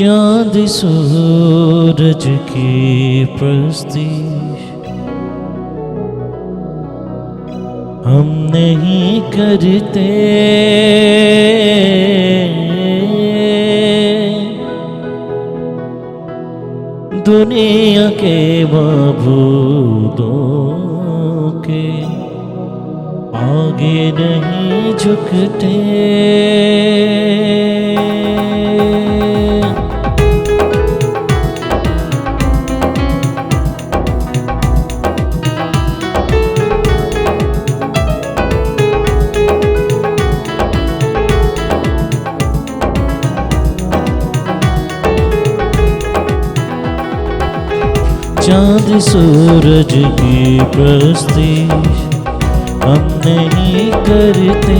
चांद सूरज की प्रस्तीश हम नहीं करते, दुनिया के मबूदों के आगे नहीं झुकते। चांद सूरज की प्रस्तीश हम नहीं करते,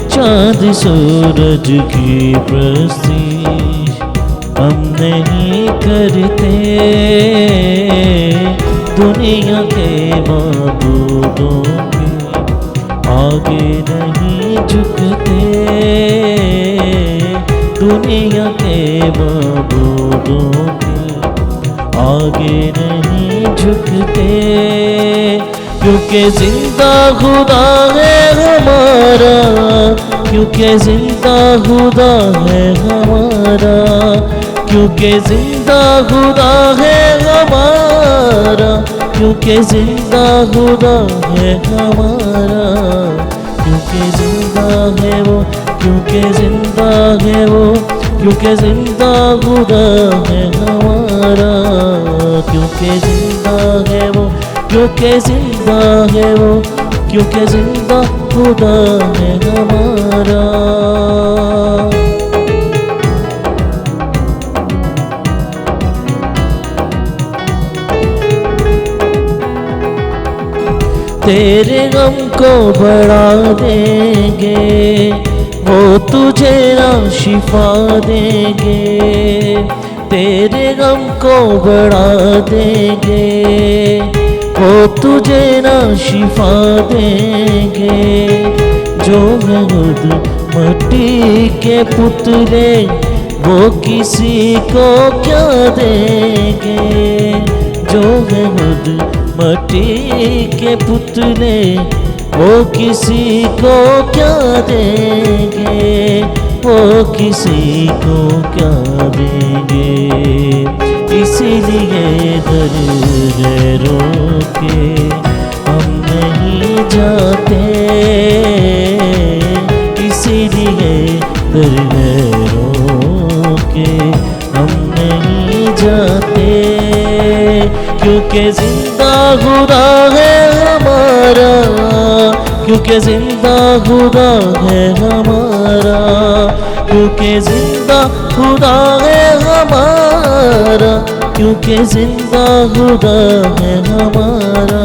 चांद सूरज की प्रस्तीश हम नहीं करते, दुनिया के मबूदों के आगे नहीं झुकते, दुनिया के मबूदों के आगे नहीं झुकते, क्योंकि जिंदा खुदा है हमारा, क्योंकि जिंदा खुदा है हमारा, क्योंकि जिंदा खुदा है हमारा, क्योंकि जिंदा खुदा है हमारा, क्योंकि जिंदा है वो, क्योंकि जिंदा है वो, क्योंकि जिंदा खुदा है हमारा, क्योंकि जिंदा है वो, क्योंकि जिंदा है वो, क्योंकि जिंदा खुदा है हमारा। तेरे गम को बढ़ा देंगे, वो तुझे ना शिफा देंगे, तेरे गम को बढ़ा देंगे, वो तुझे ना शिफा देंगे, जो है खुद मट्टी के पुतले वो किसी को क्या देंगे, जो है खुद मट्टी के पुतले वो किसी को क्या देंगे, वो किसी को क्या देंगे, इसीलिए दर गैरों के हम नहीं जाते, इसीलिए दर गैरों के हम नहीं जाते, क्योंकि जिंदा खुदा है हमारा, क्योंकि जिंदा खुदा है हमारा, क्योंकि जिंदा खुदा है हमारा, क्योंकि जिंदा खुदा है हमारा,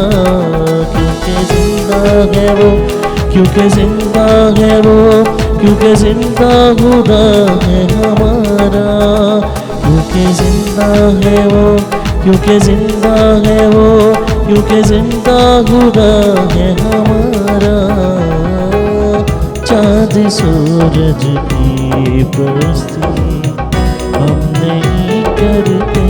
क्योंकि जिंदा है वो, क्योंकि जिंदा है वो, क्योंकि जिंदा खुदा है हमारा, क्योंकि जिंदा है वो, क्योंकि जिंदा है वो, क्योंकि जिंदा खुदा है हमारा। चांद सूरज की प्रस्ती हम नहीं करते,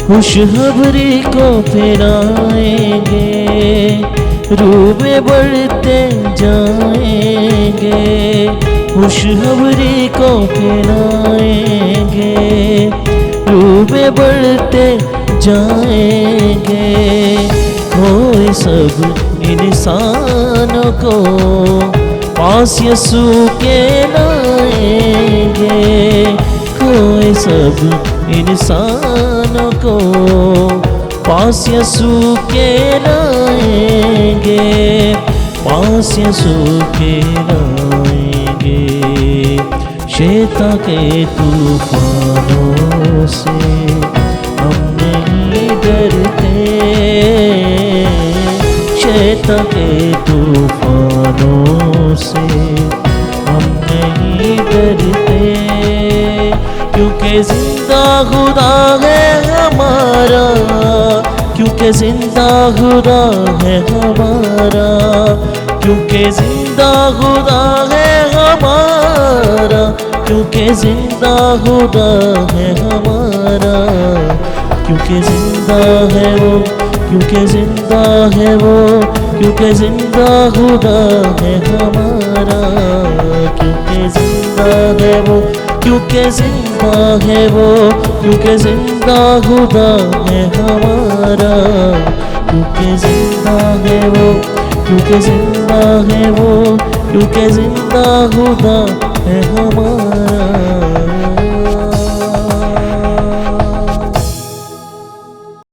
खुशखबरी को फैलाएंगे, रूह में बढ़ते जाएंगे, खुशखबरी को फैलाएंगे, रूह में बढ़ते जाएंगे, खोए सब इंसानों को पास यसू के लाएंगे, खोए सब इंसानों को पास यसू के लाएंगे, पास यसू के लाएंगे, शैतान के तूफानों से हम नहीं डरते, तके तूफानों से हम नहीं डरते, क्योंकि जिंदा खुदा है हमारा, क्योंकि जिंदा खुदा है हमारा, क्योंकि जिंदा खुदा है हमारा, क्योंकि जिंदा खुदा है हमारा, क्योंकि जिंदा है वो, क्योंकि जिंदा है वो, क्योंकि जिंदा खुदा है हमारा, क्योंकि जिंदा है वो, क्योंकि जिंदा है वो, क्योंकि जिंदा खुदा है हमारा, क्योंकि जिंदा है वो, क्योंकि जिंदा है वो, क्योंकि जिंदा खुदा है हमारा।